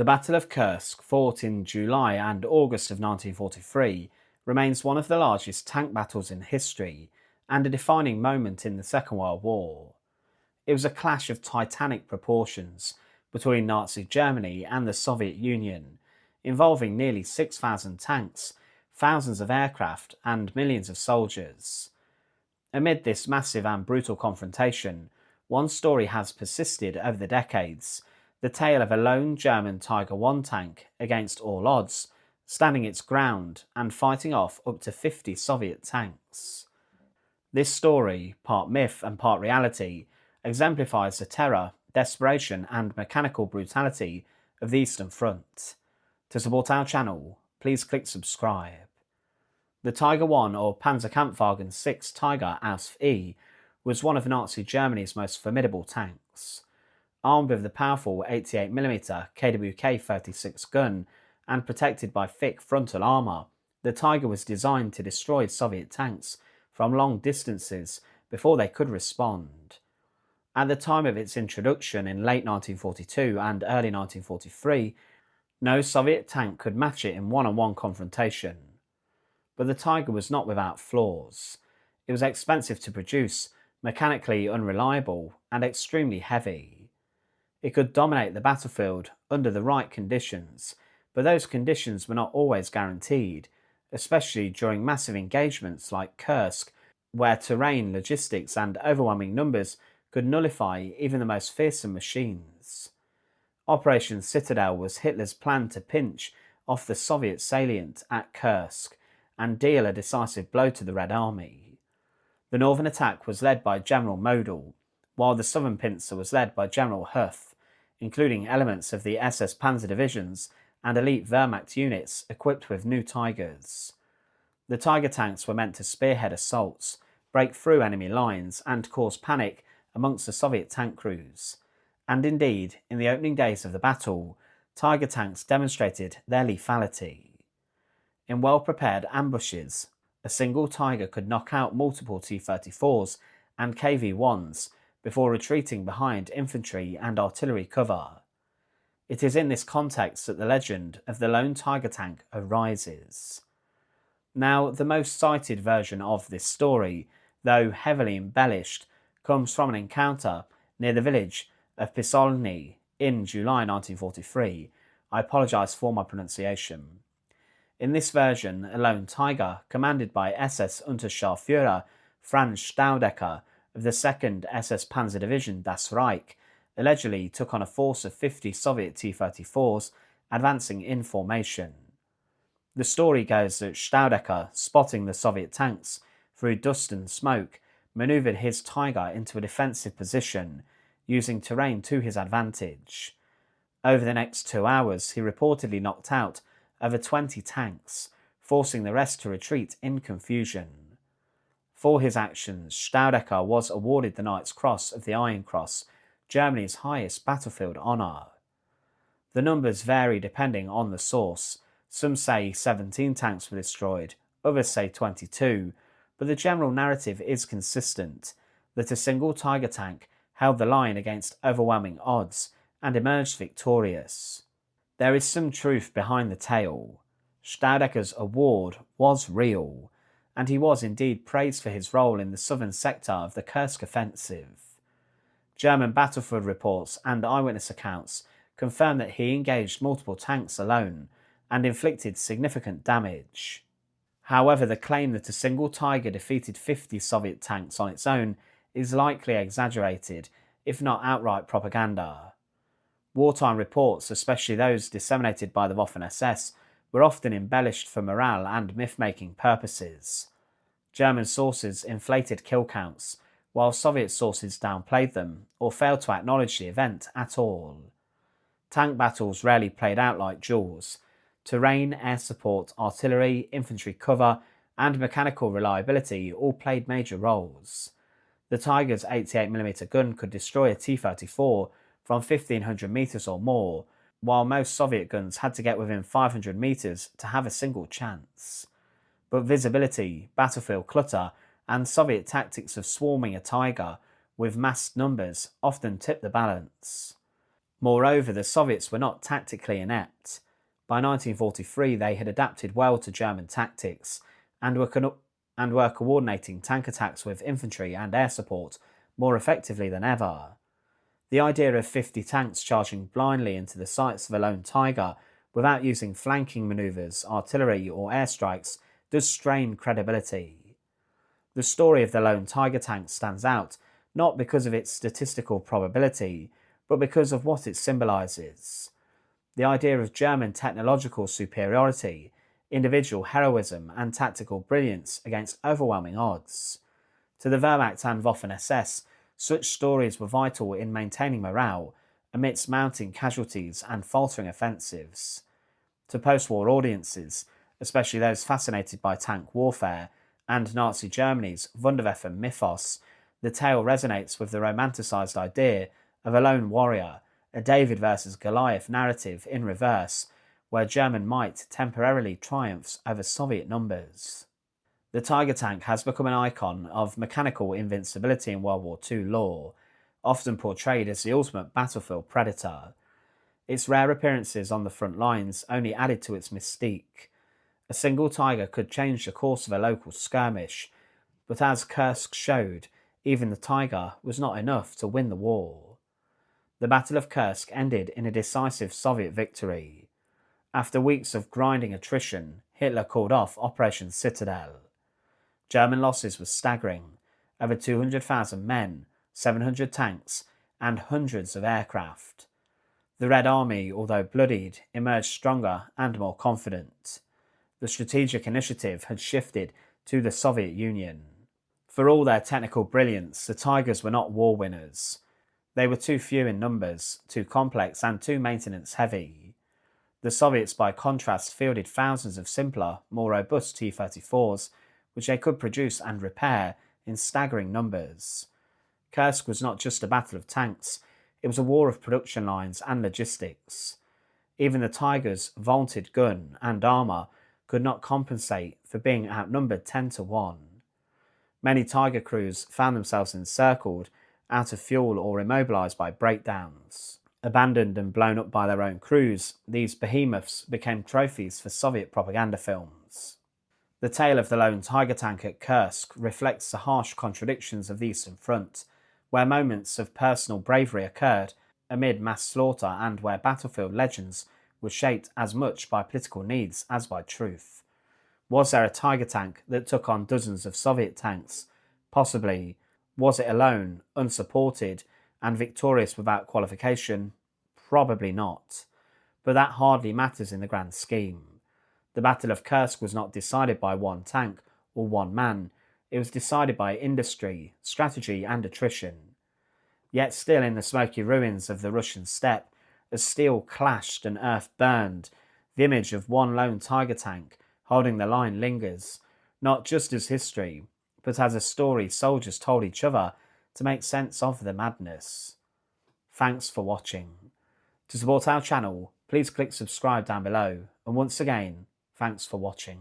The Battle of Kursk, fought in July and August of 1943, remains one of the largest tank battles in history and a defining moment in the Second World War. It was a clash of titanic proportions between Nazi Germany and the Soviet Union, involving nearly 6,000 tanks, thousands of aircraft, and millions of soldiers. Amid this massive and brutal confrontation, one story has persisted over the decades: the tale of a lone German Tiger I tank against all odds, standing its ground and fighting off up to 50 Soviet tanks. This story, part myth and part reality, exemplifies the terror, desperation, and mechanical brutality of the Eastern Front. To support our channel, please click subscribe. The Tiger I, or Panzerkampfwagen 6 Tiger Ausf E, was one of Nazi Germany's most formidable tanks. Armed with the powerful 88mm KWK-36 gun and protected by thick frontal armour, the Tiger was designed to destroy Soviet tanks from long distances before they could respond. At the time of its introduction in late 1942 and early 1943, no Soviet tank could match it in one-on-one confrontation. But the Tiger was not without flaws. It was expensive to produce, mechanically unreliable, and extremely heavy. It could dominate the battlefield under the right conditions, but those conditions were not always guaranteed, especially during massive engagements like Kursk, where terrain, logistics, and overwhelming numbers could nullify even the most fearsome machines. Operation Citadel was Hitler's plan to pinch off the Soviet salient at Kursk and deal a decisive blow to the Red Army. The northern attack was led by General Model, while the southern pincer was led by General Huth, including elements of the SS Panzer divisions and elite Wehrmacht units equipped with new Tigers. The Tiger tanks were meant to spearhead assaults, break through enemy lines, and cause panic amongst the Soviet tank crews. And indeed, in the opening days of the battle, Tiger tanks demonstrated their lethality. In well-prepared ambushes, a single Tiger could knock out multiple T-34s and KV-1s before retreating behind infantry and artillery cover. It is in this context that the legend of the lone Tiger tank arises. Now, the most cited version of this story, though heavily embellished, comes from an encounter near the village of Pisolny in July 1943. I apologise for my pronunciation. In this version, a lone Tiger, commanded by SS Unterscharführer Franz Staudegger of the 2nd SS Panzer Division Das Reich, allegedly took on a force of 50 Soviet T-34s advancing in formation. The story goes that Staudegger, spotting the Soviet tanks through dust and smoke, manoeuvred his Tiger into a defensive position, using terrain to his advantage. Over the next 2 hours, he reportedly knocked out over 20 tanks, forcing the rest to retreat in confusion. For his actions, Staudegger was awarded the Knight's Cross of the Iron Cross, Germany's highest battlefield honour. The numbers vary depending on the source. Some say 17 tanks were destroyed, others say 22, but the general narrative is consistent, that a single Tiger tank held the line against overwhelming odds and emerged victorious. There is some truth behind the tale. Staudegger's award was real, and he was indeed praised for his role in the southern sector of the Kursk offensive. German battlefield reports and eyewitness accounts confirm that he engaged multiple tanks alone and inflicted significant damage. However, the claim that a single Tiger defeated 50 Soviet tanks on its own is likely exaggerated, if not outright propaganda. Wartime reports, especially those disseminated by the Waffen-SS, were often embellished for morale and myth-making purposes. German sources inflated kill counts, while Soviet sources downplayed them or failed to acknowledge the event at all. Tank battles rarely played out like duels. Terrain, air support, artillery, infantry cover, and mechanical reliability all played major roles. The Tiger's 88mm gun could destroy a T-34 from 1,500 metres or more, while most Soviet guns had to get within 500 metres to have a single chance. But visibility, battlefield clutter, and Soviet tactics of swarming a Tiger with massed numbers often tipped the balance. Moreover, the Soviets were not tactically inept. By 1943, they had adapted well to German tactics and were coordinating tank attacks with infantry and air support more effectively than ever. The idea of 50 tanks charging blindly into the sights of a lone Tiger without using flanking manoeuvres, artillery, or airstrikes does strain credibility. The story of the lone Tiger tank stands out not because of its statistical probability, but because of what it symbolises. The idea of German technological superiority, individual heroism, and tactical brilliance against overwhelming odds. To the Wehrmacht and Waffen-SS, such stories were vital in maintaining morale amidst mounting casualties and faltering offensives. To post-war audiences, especially those fascinated by tank warfare and Nazi Germany's Wunderwaffe mythos, the tale resonates with the romanticised idea of a lone warrior, a David versus Goliath narrative in reverse, where German might temporarily triumphs over Soviet numbers. The Tiger tank has become an icon of mechanical invincibility in World War II lore, often portrayed as the ultimate battlefield predator. Its rare appearances on the front lines only added to its mystique. A single Tiger could change the course of a local skirmish, but as Kursk showed, even the Tiger was not enough to win the war. The Battle of Kursk ended in a decisive Soviet victory. After weeks of grinding attrition, Hitler called off Operation Citadel. German losses were staggering: over 200,000 men, 700 tanks, and hundreds of aircraft. The Red Army, although bloodied, emerged stronger and more confident. The strategic initiative had shifted to the Soviet Union. For all their technical brilliance, the Tigers were not war winners. They were too few in numbers, too complex, and too maintenance heavy. The Soviets, by contrast, fielded thousands of simpler, more robust T-34s, which they could produce and repair in staggering numbers. Kursk was not just a battle of tanks, it was a war of production lines and logistics. Even the Tiger's vaunted gun and armour could not compensate for being outnumbered 10-1. Many Tiger crews found themselves encircled, out of fuel or immobilised by breakdowns. Abandoned and blown up by their own crews, these behemoths became trophies for Soviet propaganda films. The tale of the lone Tiger tank at Kursk reflects the harsh contradictions of the Eastern Front, where moments of personal bravery occurred amid mass slaughter and where battlefield legends were shaped as much by political needs as by truth. Was there a Tiger tank that took on dozens of Soviet tanks? Possibly. Was it alone, unsupported, and victorious without qualification? Probably not. But that hardly matters in the grand scheme. The Battle of Kursk was not decided by one tank or one man. It was decided by industry, strategy, and attrition. Yet still in the smoky ruins of the Russian steppe, as steel clashed and earth burned, the image of one lone Tiger tank holding the line lingers, not just as history, but as a story soldiers told each other to make sense of the madness. Thanks for watching. To support our channel, please click subscribe down below, and once again, thanks for watching.